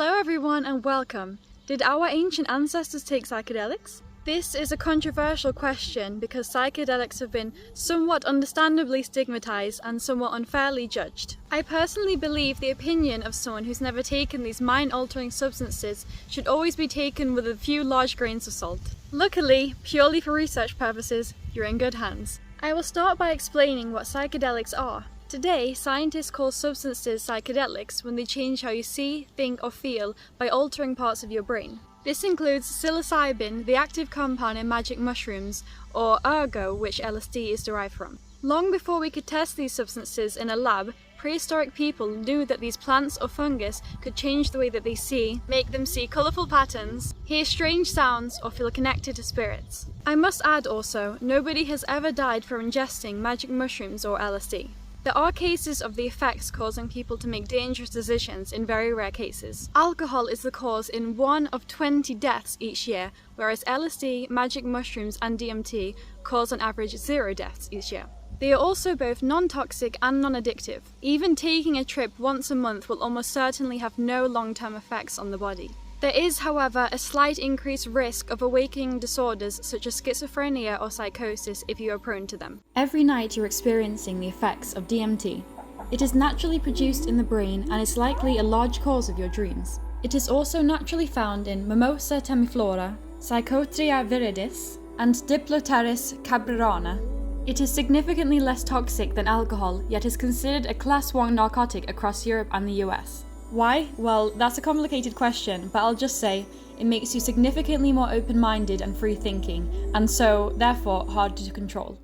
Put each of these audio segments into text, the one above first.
Hello everyone and welcome. Did our ancient ancestors take psychedelics? This is a controversial question because psychedelics have been somewhat understandably stigmatized and somewhat unfairly judged. I personally believe the opinion of someone who's never taken these mind-altering substances should always be taken with a few large grains of salt. Luckily, purely for research purposes, you're in good hands. I will start by explaining what psychedelics are. Today, scientists call substances psychedelics when they change how you see, think or feel by altering parts of your brain. This includes psilocybin, the active compound in magic mushrooms, or ergo, which LSD is derived from. Long before we could test these substances in a lab, prehistoric people knew that these plants or fungus could change the way that they see, make them see colourful patterns, hear strange sounds, or feel connected to spirits. I must add also, nobody has ever died from ingesting magic mushrooms or LSD. There are cases of the effects causing people to make dangerous decisions in very rare cases. Alcohol is the cause in 1 of 20 deaths each year, whereas LSD, magic mushrooms and DMT cause on average 0 deaths each year. They are also both non-toxic and non-addictive. Even taking a trip once a month will almost certainly have no long-term effects on the body. There is, however, a slight increased risk of awakening disorders such as schizophrenia or psychosis if you are prone to them. Every night you're experiencing the effects of DMT. It is naturally produced in the brain and is likely a large cause of your dreams. It is also naturally found in Mimosa temiflora, Psychotria viridis, and Diploteris cabrerana. It is significantly less toxic than alcohol, yet is considered a Class 1 narcotic across Europe and the US. Why? Well, that's a complicated question, but I'll just say it makes you significantly more open-minded and free-thinking, and so, therefore, harder to control.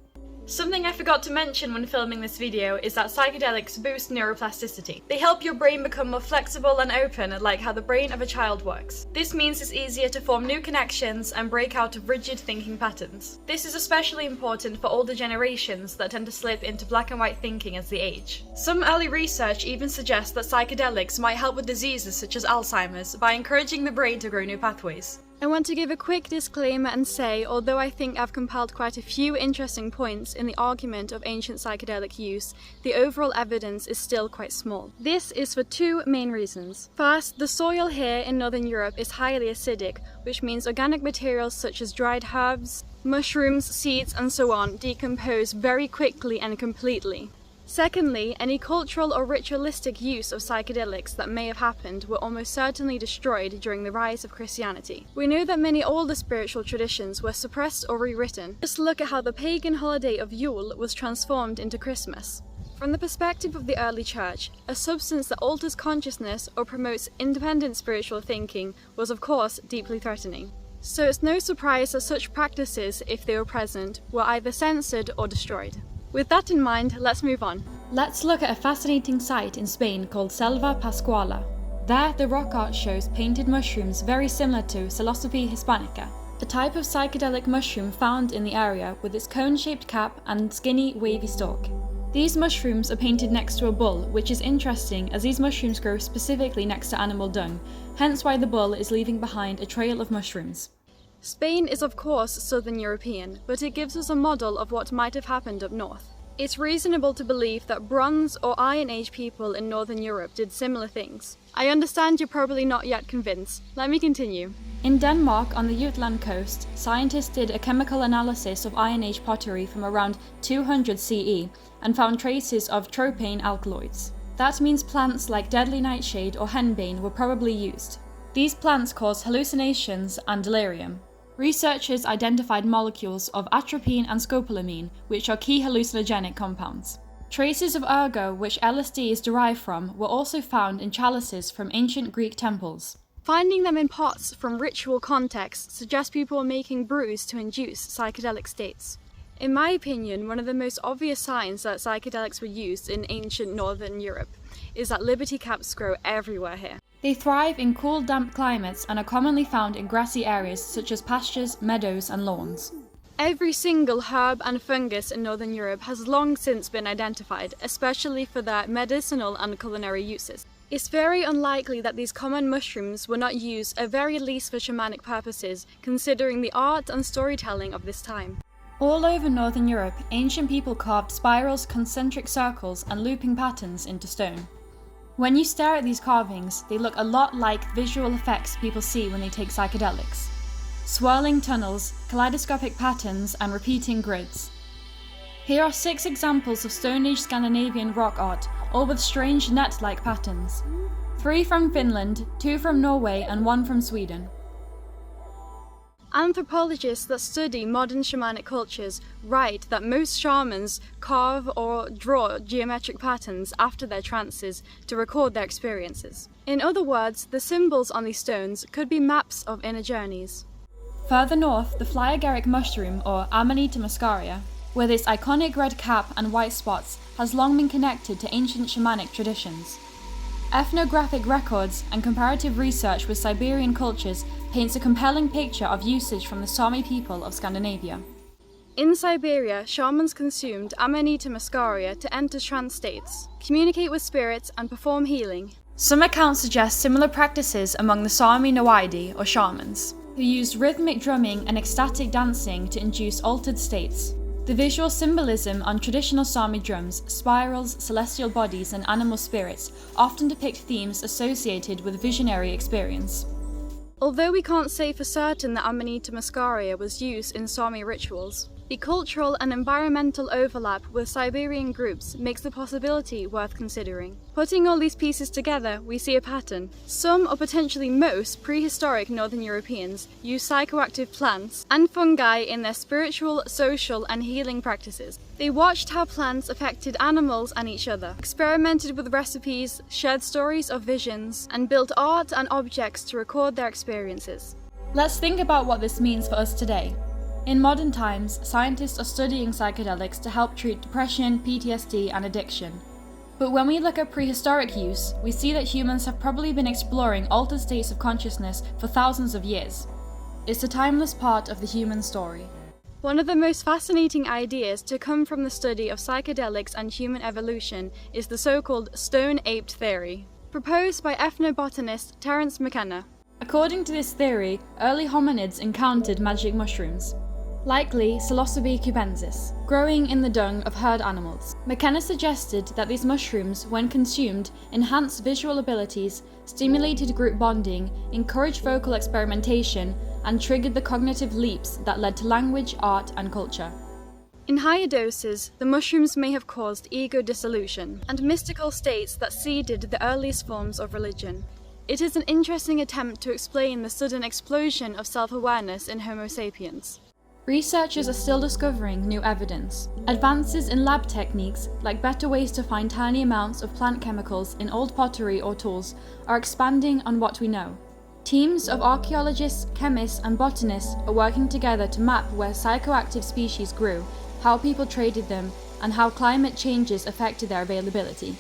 Something I forgot to mention when filming this video is that psychedelics boost neuroplasticity. They help your brain become more flexible and open, like how the brain of a child works. This means it's easier to form new connections and break out of rigid thinking patterns. This is especially important for older generations that tend to slip into black and white thinking as they age. Some early research even suggests that psychedelics might help with diseases such as Alzheimer's by encouraging the brain to grow new pathways. I want to give a quick disclaimer and say, although I think I've compiled quite a few interesting points in the argument of ancient psychedelic use, the overall evidence is still quite small. This is for 2 main reasons. First, the soil here in Northern Europe is highly acidic, which means organic materials such as dried herbs, mushrooms, seeds and so on decompose very quickly and completely. Secondly, any cultural or ritualistic use of psychedelics that may have happened were almost certainly destroyed during the rise of Christianity. We know that many older spiritual traditions were suppressed or rewritten. Just look at how the pagan holiday of Yule was transformed into Christmas. From the perspective of the early church, a substance that alters consciousness or promotes independent spiritual thinking was of course deeply threatening. So it's no surprise that such practices, if they were present, were either censored or destroyed. With that in mind, let's move on. Let's look at a fascinating site in Spain called Selva Pascuala. There, the rock art shows painted mushrooms very similar to Psilocybe hispanica, a type of psychedelic mushroom found in the area with its cone-shaped cap and skinny, wavy stalk. These mushrooms are painted next to a bull, which is interesting as these mushrooms grow specifically next to animal dung, hence why the bull is leaving behind a trail of mushrooms. Spain is of course Southern European, but it gives us a model of what might have happened up north. It's reasonable to believe that Bronze or Iron Age people in Northern Europe did similar things. I understand you're probably not yet convinced. Let me continue. In Denmark, on the Jutland coast, scientists did a chemical analysis of Iron Age pottery from around 200 CE and found traces of tropane alkaloids. That means plants like deadly nightshade or henbane were probably used. These plants cause hallucinations and delirium. Researchers identified molecules of atropine and scopolamine, which are key hallucinogenic compounds. Traces of ergo, which LSD is derived from, were also found in chalices from ancient Greek temples. Finding them in pots from ritual contexts suggests people were making brews to induce psychedelic states. In my opinion, one of the most obvious signs that psychedelics were used in ancient Northern Europe is that liberty caps grow everywhere here. They thrive in cool, damp climates and are commonly found in grassy areas such as pastures, meadows and lawns. Every single herb and fungus in Northern Europe has long since been identified, especially for their medicinal and culinary uses. It's very unlikely that these common mushrooms were not used at very least for shamanic purposes, considering the art and storytelling of this time. All over Northern Europe, ancient people carved spirals, concentric circles and looping patterns into stone. When you stare at these carvings, they look a lot like visual effects people see when they take psychedelics. Swirling tunnels, kaleidoscopic patterns, and repeating grids. Here are 6 examples of Stone Age Scandinavian rock art, all with strange net-like patterns. 3 from Finland, 2 from Norway, and 1 from Sweden. Anthropologists that study modern shamanic cultures write that most shamans carve or draw geometric patterns after their trances to record their experiences. In other words, the symbols on these stones could be maps of inner journeys. Further north, the flyagaric mushroom, or Amanita muscaria, with its iconic red cap and white spots, has long been connected to ancient shamanic traditions. Ethnographic records and comparative research with Siberian cultures paints a compelling picture of usage from the Sami people of Scandinavia. In Siberia, shamans consumed Amanita muscaria to enter trance states, communicate with spirits, and perform healing. Some accounts suggest similar practices among the Sami Noaidi, or shamans, who used rhythmic drumming and ecstatic dancing to induce altered states. The visual symbolism on traditional Sami drums, spirals, celestial bodies, and animal spirits often depict themes associated with visionary experience. Although we can't say for certain that Amanita muscaria was used in Sami rituals, the cultural and environmental overlap with Siberian groups makes the possibility worth considering. Putting all these pieces together, we see a pattern. Some, or potentially most, prehistoric Northern Europeans used psychoactive plants and fungi in their spiritual, social, and healing practices. They watched how plants affected animals and each other, experimented with recipes, shared stories of visions, and built art and objects to record their experiences. Let's think about what this means for us today. In modern times, scientists are studying psychedelics to help treat depression, PTSD, and addiction. But when we look at prehistoric use, we see that humans have probably been exploring altered states of consciousness for thousands of years. It's a timeless part of the human story. One of the most fascinating ideas to come from the study of psychedelics and human evolution is the so-called stone-aped theory, proposed by ethnobotanist Terence McKenna. According to this theory, early hominids encountered magic mushrooms, likely Psilocybe cubensis, growing in the dung of herd animals. McKenna suggested that these mushrooms, when consumed, enhanced visual abilities, stimulated group bonding, encouraged vocal experimentation, and triggered the cognitive leaps that led to language, art, and culture. In higher doses, the mushrooms may have caused ego dissolution and mystical states that seeded the earliest forms of religion. It is an interesting attempt to explain the sudden explosion of self-awareness in Homo sapiens. Researchers are still discovering new evidence. Advances in lab techniques, like better ways to find tiny amounts of plant chemicals in old pottery or tools, are expanding on what we know. Teams of archaeologists, chemists, and botanists are working together to map where psychoactive species grew, how people traded them, and how climate changes affected their availability.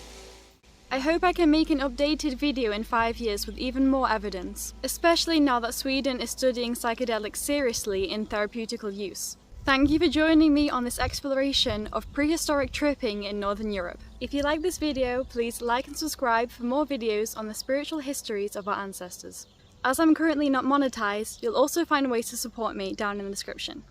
I hope I can make an updated video in 5 years with even more evidence, especially now that Sweden is studying psychedelics seriously in therapeutical use. Thank you for joining me on this exploration of prehistoric tripping in Northern Europe. If you like this video, please like and subscribe for more videos on the spiritual histories of our ancestors. As I'm currently not monetized, you'll also find ways to support me down in the description.